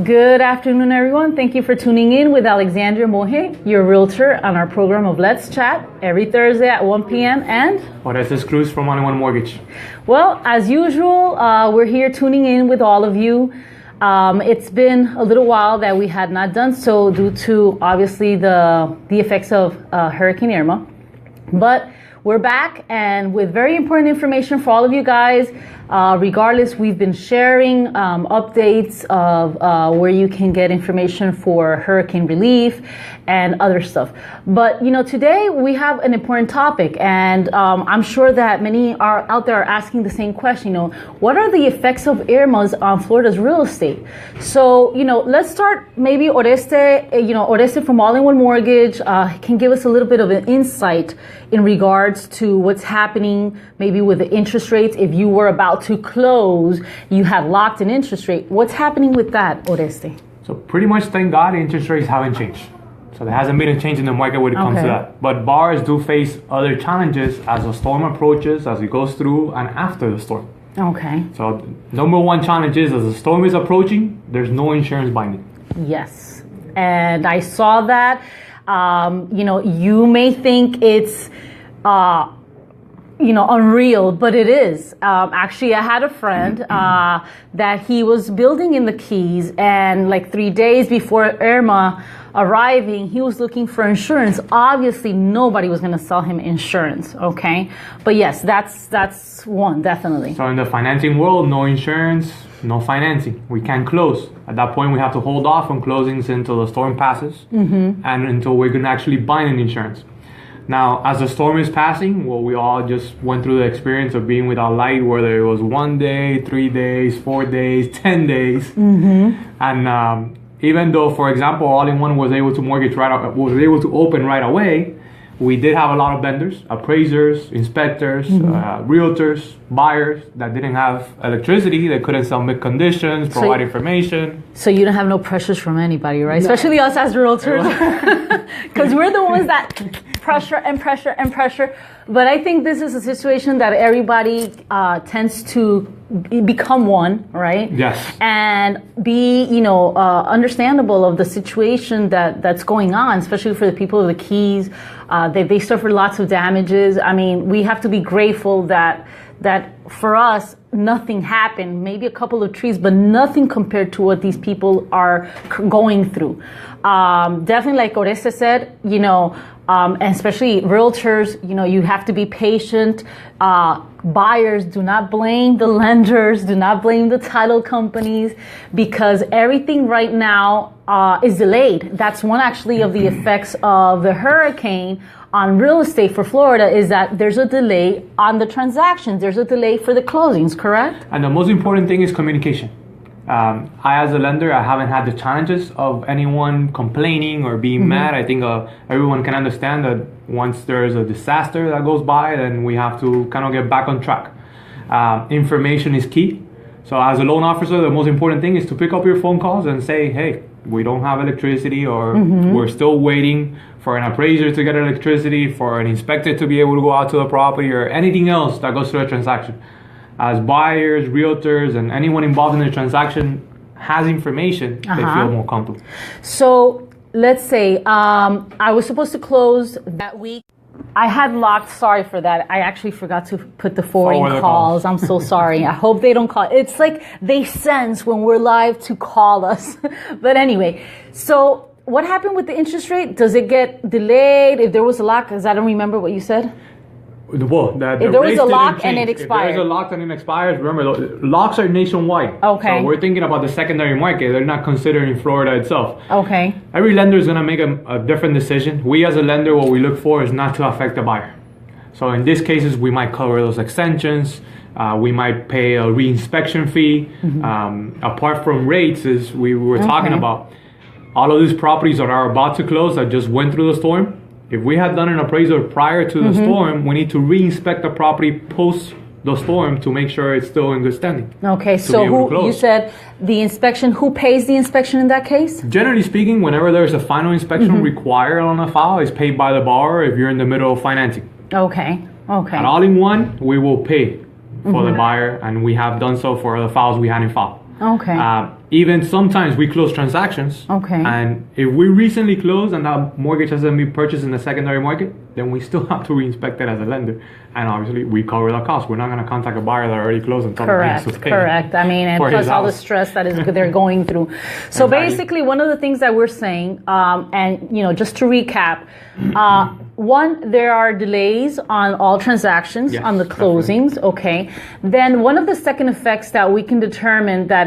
Good afternoon, everyone. Thank you for tuning in with Alexandria Moje, your realtor, on our program of Let's Chat every Thursday at 1 p.m. And Orestes Cruz from All in One Mortgage. well, as usual, we're here tuning in with all of you. It's been a little while that we had not done so due to obviously the effects of Hurricane Irma, but we're back and with very important information for all of you guys. Regardless, we've been sharing updates of where you can get information for hurricane relief and other stuff. But, today we have an important topic, and I'm sure that many are out there are asking the same question, what are the effects of Irma's on Florida's real estate? So, let's start maybe Oreste from All in One Mortgage can give us a little bit of an insight in regards to what's happening maybe with the interest rates. If you were about to close, you had locked an interest rate. What's happening with that, Oreste? So pretty much, thank God, interest rates haven't changed. So there hasn't been a change in the market when it comes to that. But buyers do face other challenges as the storm approaches, as it goes through, and after the storm. Okay. So number one challenge is as the storm is approaching, there's no insurance binding. Yes. And I saw that. You may think it's unreal, but it is. Actually, I had a friend that he was building in the Keys, and like 3 days before Irma arriving, he was looking for insurance. Obviously, nobody was going to sell him insurance, okay? But yes, that's one, definitely. So in the financing world, no insurance, no financing. We can't close. At that point, we have to hold off on closings until the storm passes and until we can actually bind an insurance. Now, as the storm is passing, we all just went through the experience of being without light, whether it was 1 day, 3 days, 4 days, 10 days. And even though, for example, All in One was able to open right away, we did have a lot of vendors, appraisers, inspectors, realtors, buyers that didn't have electricity. They couldn't submit conditions, provide information. So you don't have no pressures from anybody, right? No. Especially us as realtors, because we're the ones that pressure and pressure and pressure. But I think this is a situation that everybody tends to become one, right? Yes. And be, understandable of the situation that's going on, especially for the people of the Keys. They suffered lots of damages. I mean, we have to be grateful that for us, nothing happened. Maybe a couple of trees, but nothing compared to what these people are going through. Definitely, like Oreste said, and especially realtors, you have to be patient. Buyers, do not blame the lenders, do not blame the title companies, because everything right now is delayed. That's one actually of the effects of the hurricane on real estate for Florida, is that there's a delay on the transactions. There's a delay for the closings, correct? And the most important thing is communication. I, as a lender, I haven't had the challenges of anyone complaining or being mad. I think everyone can understand that once there's a disaster that goes by, then we have to kind of get back on track. Information is key. So as a loan officer, the most important thing is to pick up your phone calls and say, hey, we don't have electricity, or we're still waiting for an appraiser to get electricity, for an inspector to be able to go out to the property, or anything else that goes through a transaction. As buyers, realtors, and anyone involved in the transaction has information, they feel more comfortable. So let's say I was supposed to close that week. I had locked, sorry for that. I actually forgot to put the forwarding calls. I'm so sorry. I hope they don't call. It's like they sense when we're live to call us. But anyway, so what happened with the interest rate? Does it get delayed? If there was a lock, because I don't remember what you said. Well, if there was a lock and it expired. If there is a lock and it expires, remember, locks are nationwide. Okay. So we're thinking about the secondary market. They're not considering Florida itself. Okay. Every lender is going to make a different decision. We as a lender, what we look for is not to affect the buyer. So in these cases, we might cover those extensions. We might pay a re-inspection fee. Apart from rates, as we were talking about, all of these properties that are about to close that just went through the storm, if we had done an appraisal prior to the storm, we need to re-inspect the property post the storm to make sure it's still in good standing. Okay, so you said the inspection, who pays the inspection in that case? Generally speaking, whenever there's a final inspection required on a file, it's paid by the borrower if you're in the middle of financing. Okay. At All in One, we will pay for the buyer, and we have done so for the files we had in file. Okay. even sometimes we close transactions. Okay. And if we recently closed and that mortgage hasn't been purchased in the secondary market, then we still have to reinspect it as a lender. And obviously, we cover the cost. We're not going to contact a buyer that already closed and tell them he has to pay Correct. I mean, and for plus his all the house. stress that is they're going through. So Exactly. basically, one of the things that we're saying, and just to recap, one, there are delays on all transactions, Yes, on the closings. Okay. Then one of the second effects that we can determine that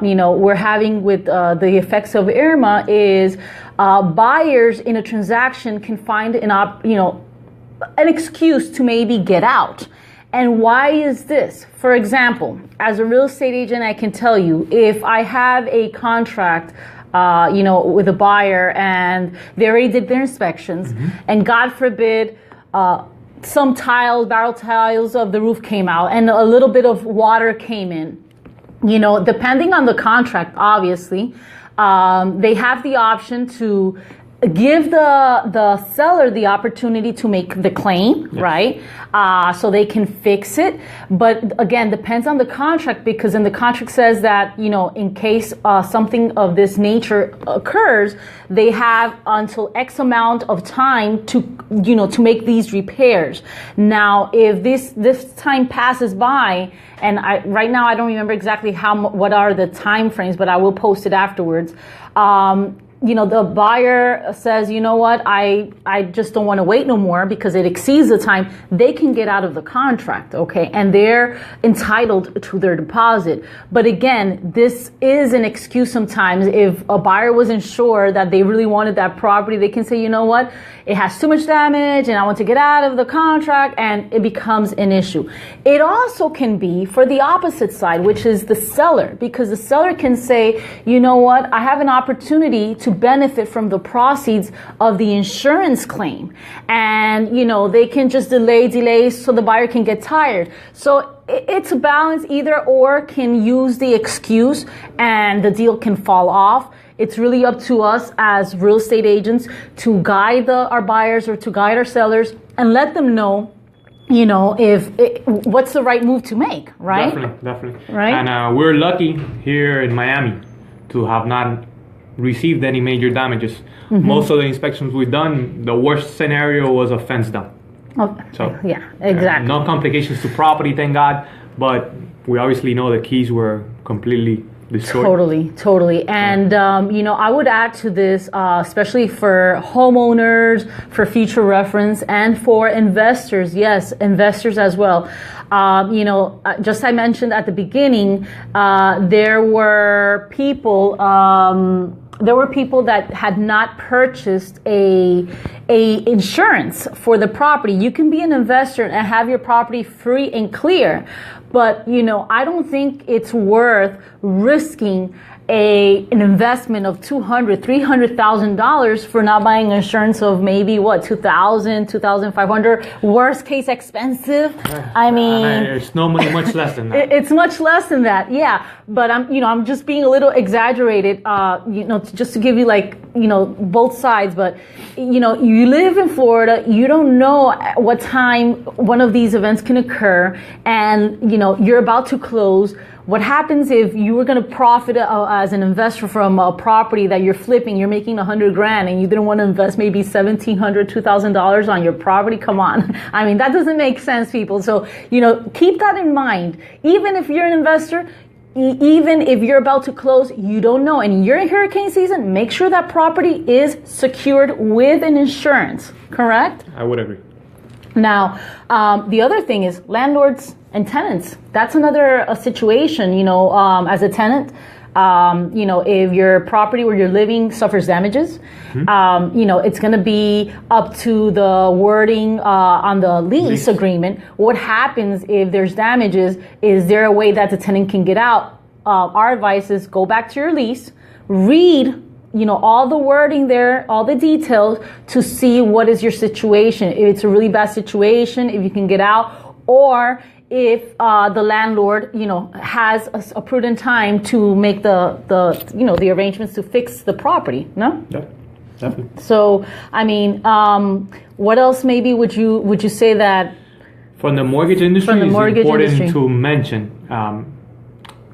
we're having with the effects of Irma is buyers in a transaction can find an excuse to maybe get out. And why is this? For example, as a real estate agent, I can tell you, if I have a contract, with a buyer and they already did their inspections, and God forbid, some barrel tiles of the roof came out and a little bit of water came in, depending on the contract, obviously, they have the option to give the seller the opportunity to make the claim, yes. right? So they can fix it. But again, depends on the contract, because in the contract says that, in case something of this nature occurs, they have until X amount of time to make these repairs. Now, if this time passes by, and right now I don't remember exactly what are the time frames, but I will post it afterwards. The buyer says, you know what, I just don't want to wait no more because it exceeds the time, they can get out of the contract, okay? And they're entitled to their deposit. But again, this is an excuse sometimes. If a buyer wasn't sure that they really wanted that property, they can say, you know what, it has too much damage and I want to get out of the contract, and it becomes an issue. It also can be for the opposite side, which is the seller, because the seller can say, you know what, I have an opportunity to benefit from the proceeds of the insurance claim, and they can just delay so the buyer can get tired. So it's a balance. Either or can use the excuse and the deal can fall off. It's really up to us as real estate agents to guide our buyers or to guide our sellers and let them know what's the right move to make, right? Definitely. Right. And we're lucky here in Miami to have not received any major damages. Most of the inspections we've done, the worst scenario was a fence down. Oh, So yeah, exactly. no complications to property, thank God. But we obviously know the keys were completely destroyed. Totally. And, I would add to this, especially for homeowners, for future reference, and for investors. Yes, investors as well. Just I mentioned at the beginning, there were people that had not purchased a insurance for the property. You can be an investor and have your property free and clear, but I don't think it's worth risking an investment of $200,000, $300,000 for not buying insurance of maybe $2,000, $2,500. Worst case expensive. I mean, it's normally much less than that. It's much less than that, yeah. But I'm just being a little exaggerated, just to give you both sides. But you live in Florida, you don't know what time one of these events can occur, and you're about to close. What happens if you were going to profit as an investor from a property that you're flipping? You're making $100,000 and you didn't want to invest maybe $1,700, $2,000 on your property. Come on. I mean, that doesn't make sense, people. So, keep that in mind. Even if you're an investor, even if you're about to close, you don't know, and you're in hurricane season, make sure that property is secured with an insurance, correct? I would agree. Now, the other thing is landlords and tenants. That's another situation, as a tenant, if your property where you're living suffers damages, it's going to be up to the wording on the lease agreement. What happens if there's damages? Is there a way that the tenant can get out? Our advice is go back to your lease, read all the wording there, all the details to see what is your situation. If it's a really bad situation, if you can get out, or if the landlord, has a prudent time to make the arrangements to fix the property. No? Yeah, definitely. So, I mean, what else maybe would you say that? From the mortgage industry, it's important to mention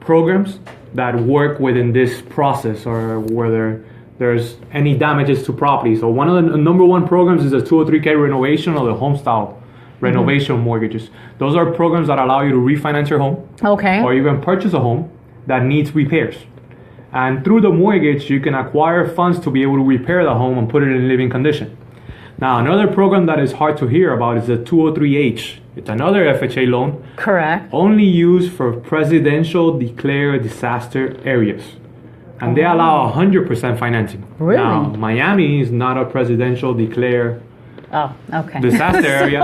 programs that work within this process, or whether there's any damages to property. So one of the number one programs is the 203K renovation or the home style renovation mortgages. Those are programs that allow you to refinance your home, Okay. or even purchase a home that needs repairs. And through the mortgage, you can acquire funds to be able to repair the home and put it in living condition. Now, another program that is hard to hear about is the 203H. It's another FHA loan, Correct. only used for presidential declared disaster areas. And they allow 100% financing. Really? Now, Miami is not a presidential declared Oh, okay. disaster area,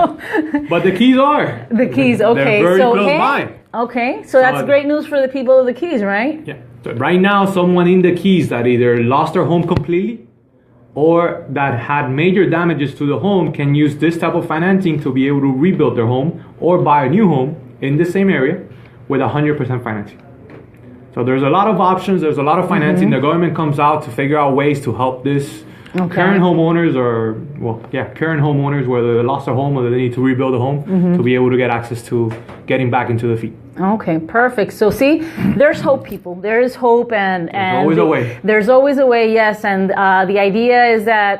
but the Keys are. The Keys, okay. They're very so, close hey, by. Okay, so that's So- great news for the people of the Keys, right? Yeah. So right now, someone in the Keys that either lost their home completely or that had major damages to the home can use this type of financing to be able to rebuild their home or buy a new home in the same area with 100% financing. So there's a lot of options. There's a lot of financing. The government comes out to figure out ways to help this current homeowners, or current homeowners, whether they lost their home or they need to rebuild a home, to be able to get access to getting back into the feet. Okay, perfect. So see, there's hope, people. There is hope, and always a way. There's always a way, yes. And the idea is that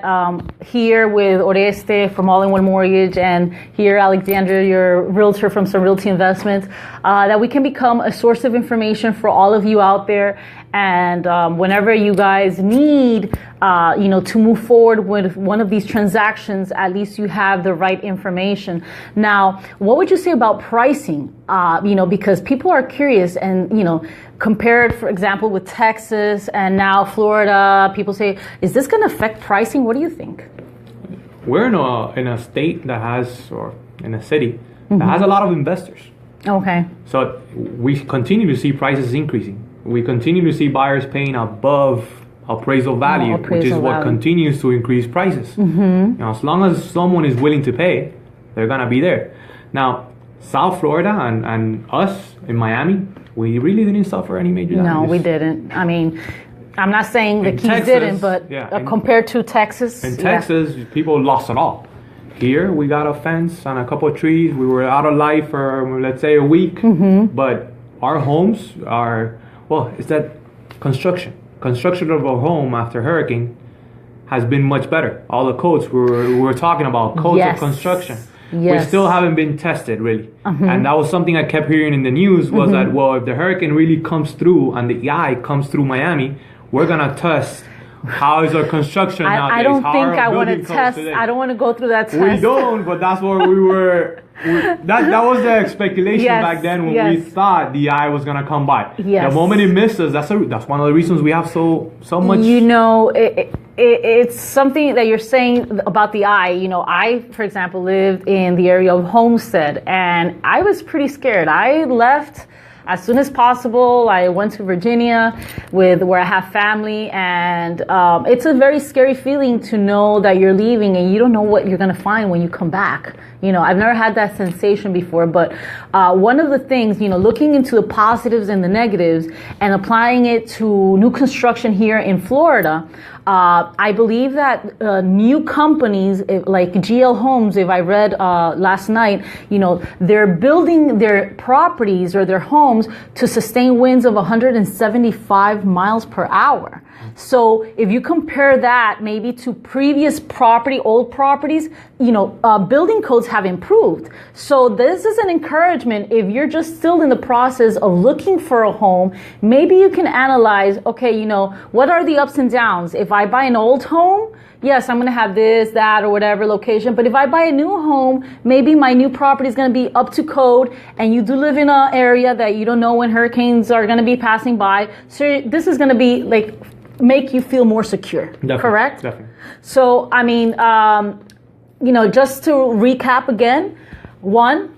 here with Oreste from All in One Mortgage, and here Alexandra, your realtor from Some Realty Investments, that we can become a source of information for all of you out there. And whenever you guys need, to move forward with one of these transactions, at least you have the right information. Now, what would you say about pricing? Because people are curious, and compared, for example, with Texas and now Florida, people say, is this going to affect pricing? What do you think? We're in a state that has, or in a city that has a lot of investors. Okay. So we continue to see prices increasing. We continue to see buyers paying above appraisal value, which is what continues to increase prices. As long as someone is willing to pay, they're gonna be there. Now, South Florida and us in Miami, we really didn't suffer any major damages. No, we didn't. I mean, I'm not saying the Keys didn't, but compared to Texas. In Texas, people lost it all. Here, we got a fence and a couple of trees. We were out of light for, let's say, a week. But our homes are, it's that construction. Construction of a home after hurricane has been much better. All the codes we were talking about, codes of construction. We still haven't been tested, really. And that was something I kept hearing in the news, was that, if the hurricane really comes through and the eye comes through Miami, we're going to test how is our construction nowadays. I don't think I want to test. Today. I don't want to go through that test. We don't, but that's what we were. That was the speculation back then when we thought the eye was going to come by. The moment it misses, that's one of the reasons we have so much. It's something that you're saying about the eye. I, for example, lived in the area of Homestead, and I was pretty scared. I left as soon as possible. I went to Virginia where I have family, and it's a very scary feeling to know that you're leaving and you don't know what you're going to find when you come back. I've never had that sensation before, but one of the things, looking into the positives and the negatives and applying it to new construction here in Florida, I believe that new companies like GL Homes, if I read last night, they're building their properties or their homes to sustain winds of 175 miles per hour. So if you compare that maybe to previous old properties, building codes have improved. So this is an encouragement. If you're just still in the process of looking for a home, maybe you can analyze, okay, what are the ups and downs? If I buy an old home, yes, I'm going to have this, that, or whatever location. But if I buy a new home, maybe my new property is going to be up to code, and you do live in an area that you don't know when hurricanes are going to be passing by. So this is going to be make you feel more secure. Definitely, correct? Definitely. So, I mean, just to recap again, one,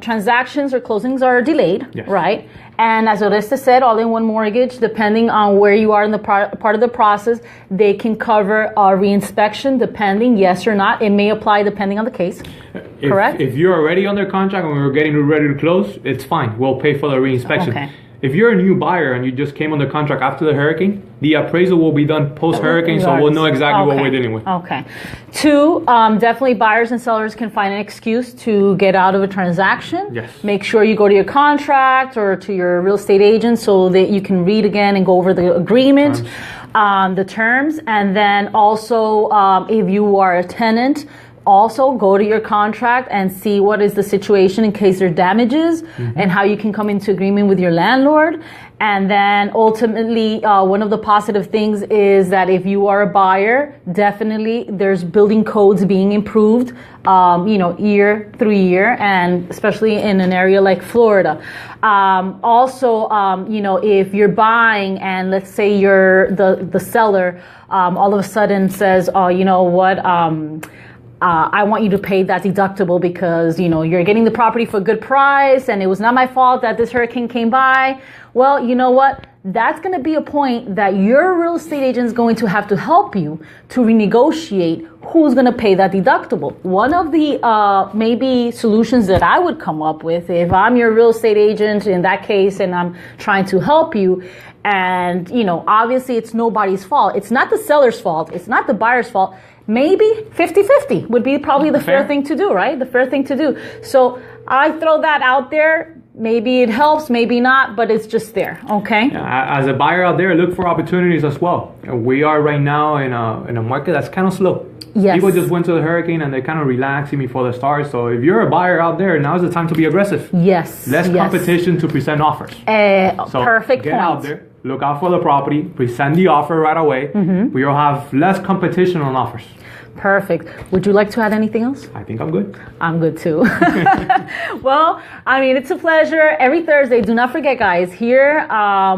transactions or closings are delayed, right? And as Oreste said, all-in-one mortgage, depending on where you are in the part of the process, they can cover a reinspection, depending, yes or not. It may apply depending on the case. Correct? If you're already under contract and we're getting ready to close, it's fine. We'll pay for the reinspection. Okay. If you're a new buyer and you just came under contract after the hurricane, the appraisal will be done post-hurricane, so we'll know exactly what we're dealing with. Okay. Two, definitely buyers and sellers can find an excuse to get out of a transaction. Yes. Make sure you go to your contract or to your real estate agent so that you can read again and go over the agreement, the terms. And then also, if you are a tenant, also go to your contract and see what is the situation in case there are damages and how you can come into agreement with your landlord. And then ultimately, one of the positive things is that if you are a buyer, definitely there's building codes being improved, year through year, and especially in an area like Florida. If you're buying and let's say you're the seller, all of a sudden says, oh, you know what, I want you to pay that deductible because, you're getting the property for a good price and it was not my fault that this hurricane came by. Well, you know what? That's going to be a point that your real estate agent is going to have to help you to renegotiate who's going to pay that deductible. One of the maybe solutions that I would come up with if I'm your real estate agent in that case and I'm trying to help you, and, obviously it's nobody's fault. It's not the seller's fault. It's not the buyer's fault. Maybe 50-50 would be probably the fair thing to do, right? The fair thing to do. So I throw that out there. Maybe it helps, maybe not, but it's just there, okay? Yeah, as a buyer out there, look for opportunities as well. We are right now in a market that's kind of slow. Yes. People just went to the hurricane and they're kind of relaxing before the start. So if you're a buyer out there, now's the time to be aggressive. Yes. Less competition to present offers. So perfect get point. out there, look out for the property, present the offer right away. We'll have less competition on offers. Perfect. Would you like to add anything else? I think I'm good. I'm good too. Well, it's a pleasure. Every Thursday, do not forget, guys, here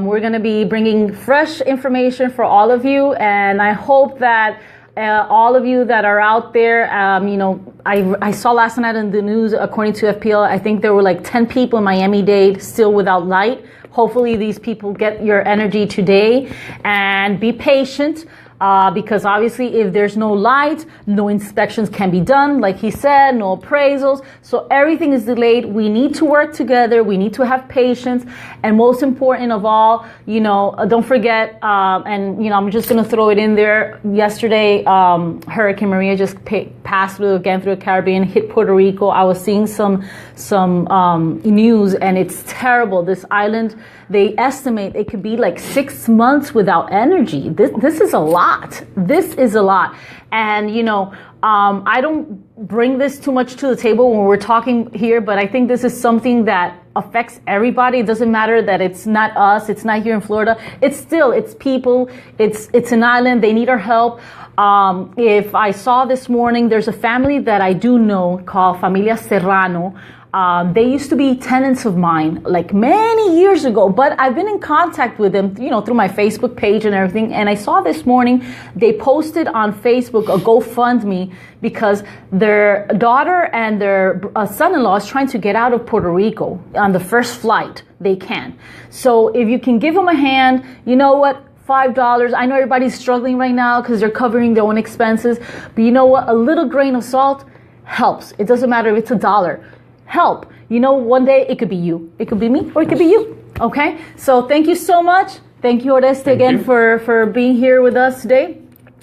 we're going to be bringing fresh information for all of you. And I hope that all of you that are out there, I saw last night in the news, according to FPL, I think there were like 10 people in Miami-Dade still without light. Hopefully these people get your energy today and be patient. Because obviously if there's no light, no inspections can be done. Like he said, no appraisals. So everything is delayed. We need to work together. We need to have patience. And most important of all, don't forget, I'm just going to throw it in there. Yesterday, Hurricane Maria just passed through the Caribbean, hit Puerto Rico. I was seeing some news and it's terrible. This island, they estimate it could be like 6 months without energy. This is a lot. This is a lot. And, I don't bring this too much to the table when we're talking here, but I think this is something that affects everybody. It doesn't matter that it's not us. It's not here in Florida. It's people. It's an island. They need our help. If I saw this morning, there's a family that I do know called Familia Serrano. They used to be tenants of mine like many years ago, but I've been in contact with them, through my Facebook page and everything. And I saw this morning they posted on Facebook a GoFundMe because their daughter and their son-in-law is trying to get out of Puerto Rico on the first flight they can. So if you can give them a hand, you know what? $5. I know everybody's struggling right now because they're covering their own expenses. But you know what? A little grain of salt helps. It doesn't matter if it's $1. Help. One day it could be you. It could be me or it could be you. Okay? So thank you so much. Thank you, Oreste, again for being here with us today.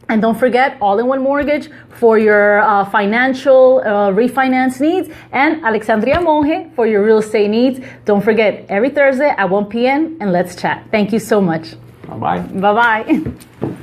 And don't forget, All-in-One Mortgage for your financial refinance needs, and Alexandria Monge for your real estate needs. Don't forget, every Thursday at 1 p.m. and let's chat. Thank you so much. Bye-bye. Bye-bye.